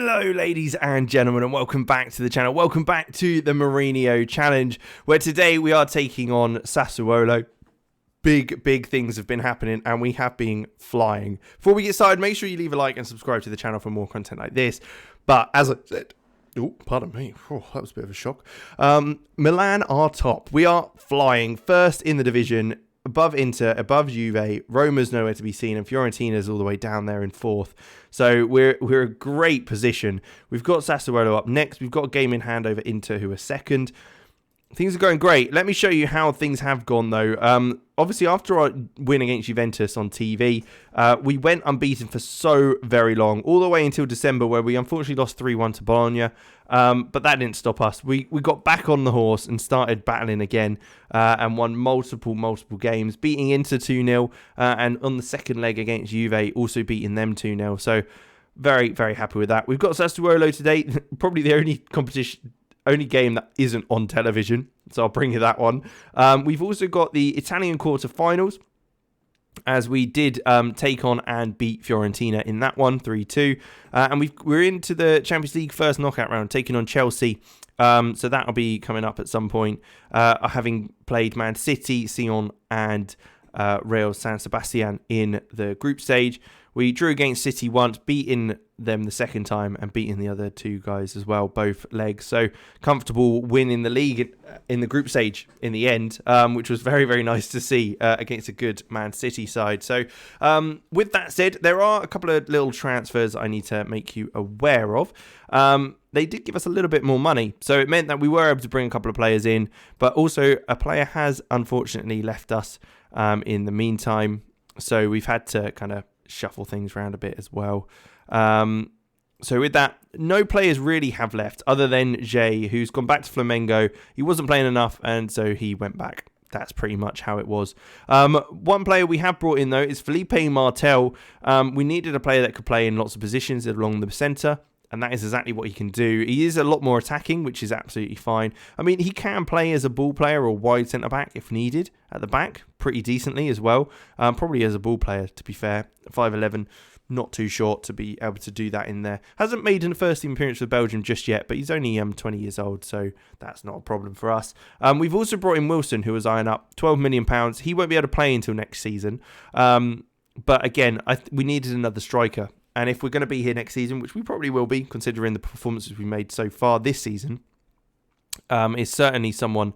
Hello ladies and gentlemen, and welcome back to the channel. Welcome back to the Mourinho challenge, where today we are taking on Sassuolo. Big things have been happening and we have been flying. Before we get started, make sure you leave a like and subscribe to the channel for more content like this. But as I said, oh, pardon me. Oh, that was a bit of a shock. Milan are top. We are flying first in the division, above Inter, above Juve. Roma's nowhere to be seen, and Fiorentina's all the way down there in fourth. So we're a great position. We've got Sassuolo up next. We've got a game in hand over Inter, who are second. Things are going great. Let me show you how things have gone, though. Obviously, after our win against Juventus on TV, we went unbeaten for so very long, all the way until December, where we unfortunately lost 3-1 to Bologna. But that didn't stop us. We got back on the horse and started battling again, and won multiple games, beating Inter 2-0, and on the second leg against Juve, also beating them 2-0. So very happy with that. We've got Sassuolo today, probably the only game that isn't on television, so I'll bring you that one. We've also got the Italian quarterfinals, as we did take on and beat Fiorentina in that one, 3-2. And we're into the Champions League first knockout round, taking on Chelsea. So that'll be coming up at some point, having played Man City, Sion, and Real San Sebastian in the group stage. We drew against City once, beating them the second time, and beating the other two guys as well, both legs. So comfortable win in the league in the group stage in the end, which was very nice to see against a good Man City side. So with that said, there are a couple of little transfers I need to make you aware of. They did give us a little bit more money, so it meant that we were able to bring a couple of players in, but also a player has unfortunately left us in the meantime. So we've had to kind of shuffle things around a bit as well. So with that, no players really have left other than Jay, who's gone back to Flamengo. He wasn't playing enough, and so he went back. That's pretty much how it was. One player we have brought in, though, is Felipe Martel. We needed a player that could play in lots of positions along the centre, and that is exactly what he can do. He is a lot more attacking, which is absolutely fine. I mean, he can play as a ball player or wide centre-back if needed at the back pretty decently as well. Probably as a ball player, to be fair. 5'11", not too short to be able to do that in there. Hasn't made a first team appearance for Belgium just yet, but he's only 20 years old, so that's not a problem for us. We've also brought in Wilson, who was eyeing up £12 million. He won't be able to play until next season. But again, we needed another striker. And if we're going to be here next season, which we probably will be, considering the performances we made so far this season, is certainly someone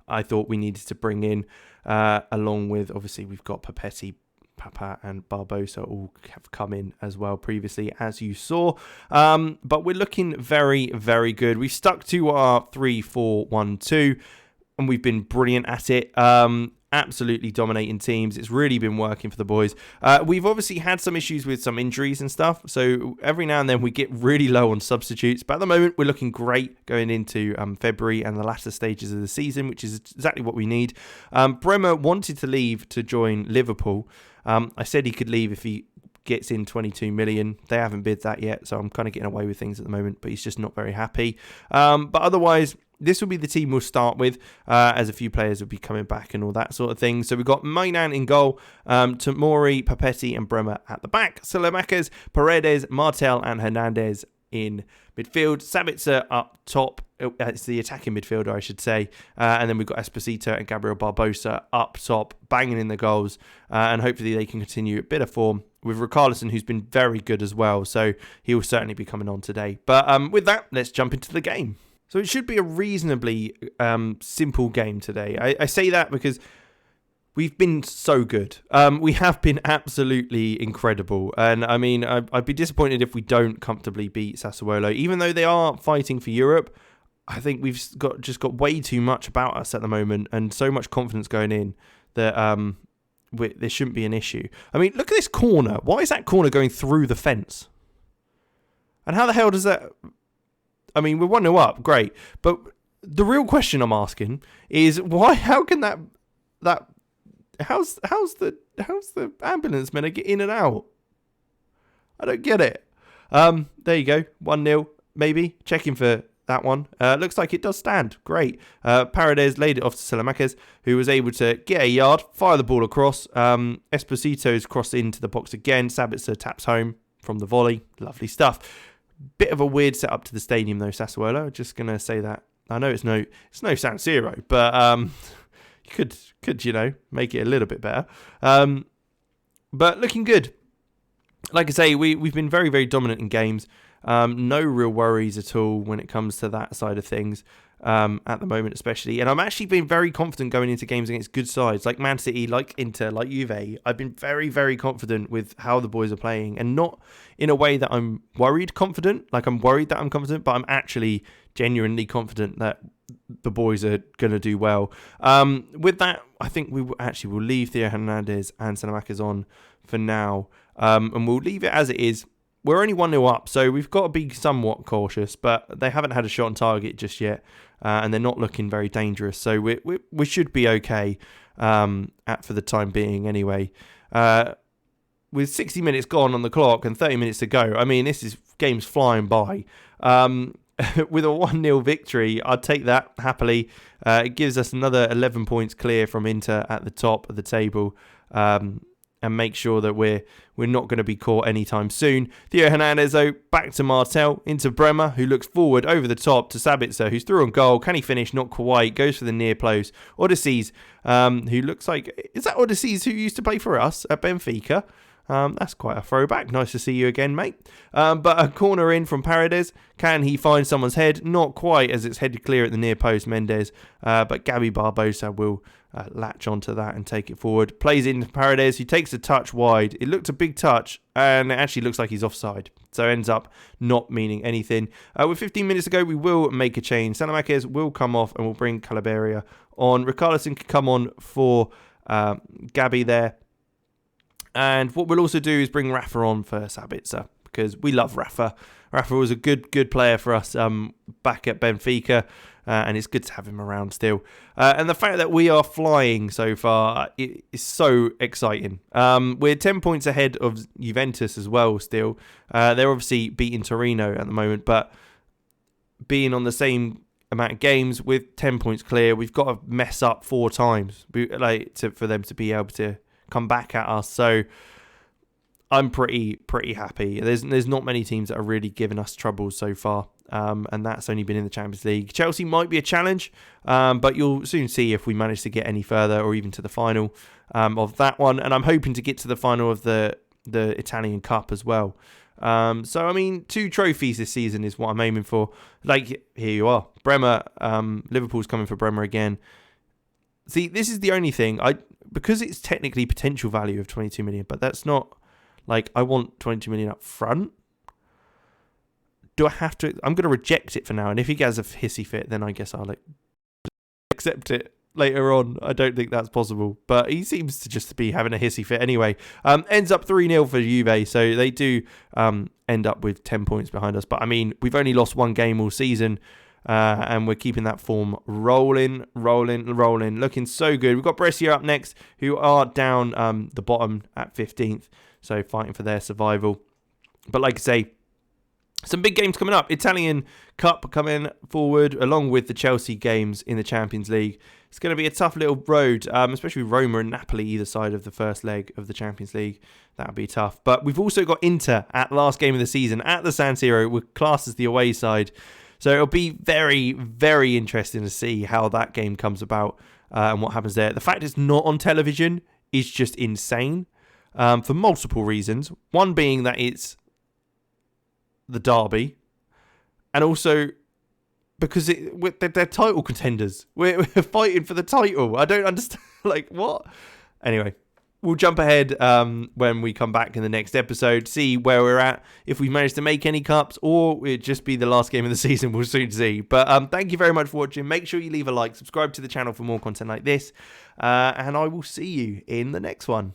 I thought we needed to bring in, along with, obviously, we've got Papetti, Papa, and Barbosa all have come in as well previously, as you saw. But we're looking very good. We've stuck to our 3-4-1-2, and we've been brilliant at it. Absolutely dominating teams. It's really been working for the boys. We've obviously had some issues with some injuries and stuff, so every now and then we get really low on substitutes, but at the moment we're looking great going into February and the latter stages of the season, which is exactly what we need. Bremer wanted to leave to join Liverpool. I said he could leave if he gets in 22 million. They haven't bid that yet, so I'm kind of getting away with things at the moment, but he's just not very happy. But otherwise, this will be the team we'll start with, as a few players will be coming back and all that sort of thing. So we've got Mainan in goal, Tomori, Papetti, and Bremer at the back. Salamakers, Paredes, Martel, and Hernandez in midfield. Sabitzer up top. It's the attacking midfielder, I should say. And then we've got Esposito and Gabriel Barbosa up top, banging in the goals. And hopefully they can continue a bit of form with Richarlison, who's been very good as well. So he will certainly be coming on today. But with that, let's jump into the game. So it should be a reasonably simple game today. I say that because we've been so good. We have been absolutely incredible. And I mean, I'd be disappointed if we don't comfortably beat Sassuolo. Even though they are fighting for Europe, I think we've just got way too much about us at the moment and so much confidence going in that there shouldn't be an issue. I mean, look at this corner. Why is that corner going through the fence? And how the hell does that... I mean, we're 1-0 up, great. But the real question I'm asking is why? How can that? How's the ambulance meant to get in and out? I don't get it. There you go, 1-0 maybe. Checking for that one. Looks like it does stand. Great. Paredes laid it off to Salamakers, who was able to get a yard, fire the ball across. Esposito's crossed into the box again. Sabitzer taps home from the volley. Lovely stuff. Bit of a weird setup to the stadium though, Sassuolo. Just gonna say that. I know it's no San Siro, but you could make it a little bit better. But looking good. Like I say, we've been very, very dominant in games. No real worries at all when it comes to that side of things at the moment, especially. And I'm actually been very confident going into games against good sides like Man City, like Inter, like Juve. I've been very, very confident with how the boys are playing, and not in a way that I'm worried confident. Like I'm worried that I'm confident, but I'm actually genuinely confident that the boys are going to do well. With that, I think we'll leave Theo Hernandez and Sanamakis on for now, and we'll leave it as it is. We're only 1-0 up, so we've got to be somewhat cautious, but they haven't had a shot on target just yet, and they're not looking very dangerous, so we should be okay for the time being anyway. With 60 minutes gone on the clock and 30 minutes to go, I mean, game's flying by. With a 1-0 victory, I'd take that happily. It gives us another 11 points clear from Inter at the top of the table, and make sure that we're not going to be caught anytime soon. Theo Hernandez, though, back to Martel, into Bremer, who looks forward over the top to Sabitzer, who's through on goal. Can he finish? Not quite. Goes for the near post. Odysseys, who looks like... Is that Odysseys who used to play for us at Benfica? That's quite a throwback. Nice to see you again, mate. But a corner in from Paredes. Can he find someone's head? Not quite, as it's headed clear at the near post, Mendes. But Gabi Barbosa will latch onto that and take it forward. Plays in Paredes. He takes a touch wide. It looked a big touch, and it actually looks like he's offside. So ends up not meaning anything. With 15 minutes to go, we will make a change. Sanamakis will come off, and we'll bring Calaberia on. Richarlison can come on for Gabi there. And what we'll also do is bring Rafa on for Sabitzer, because we love Rafa. Rafa was a good player for us back at Benfica, and it's good to have him around still. And the fact that we are flying so far is so exciting. We're 10 points ahead of Juventus as well still. They're obviously beating Torino at the moment, but being on the same amount of games with 10 points clear, we've got to mess up 4 times for them to be able to come back at us. So I'm pretty happy. There's not many teams that are really giving us trouble so far, and that's only been in the Champions League. Chelsea might be a challenge, but you'll soon see if we manage to get any further or even to the final of that one. And I'm hoping to get to the final of the Italian Cup as well. So I mean, 2 trophies this season is what I'm aiming for. Like, here you are, Bremer. Liverpool's coming for Bremer again. See, this is the only thing because it's technically potential value of 22 million, but that's not like I want 22 million up front. Do I have to? I'm going to reject it for now, and if he gets a hissy fit, then I guess I'll accept it later on. I don't think that's possible, but he seems to just be having a hissy fit anyway. Ends up 3-0 for Juve, so they do end up with 10 points behind us. But I mean, we've only lost 1 game all season. And we're keeping that form rolling. Looking so good. We've got Brescia up next, who are down the bottom at 15th. So fighting for their survival. But like I say, some big games coming up. Italian Cup coming forward, along with the Chelsea games in the Champions League. It's going to be a tough little road, especially Roma and Napoli either side of the first leg of the Champions League. That'll be tough. But we've also got Inter at last game of the season at the San Siro. We're classed as the away side. So it'll be very, very interesting to see how that game comes about and what happens there. The fact it's not on television is just insane for multiple reasons. One being that it's the derby, and also because they're title contenders. We're fighting for the title. I don't understand. What? Anyway. We'll jump ahead when we come back in the next episode, see where we're at, if we manage to make any cups, or it just be the last game of the season. We'll soon see. But thank you very much for watching. Make sure you leave a like, subscribe to the channel for more content like this, and I will see you in the next one.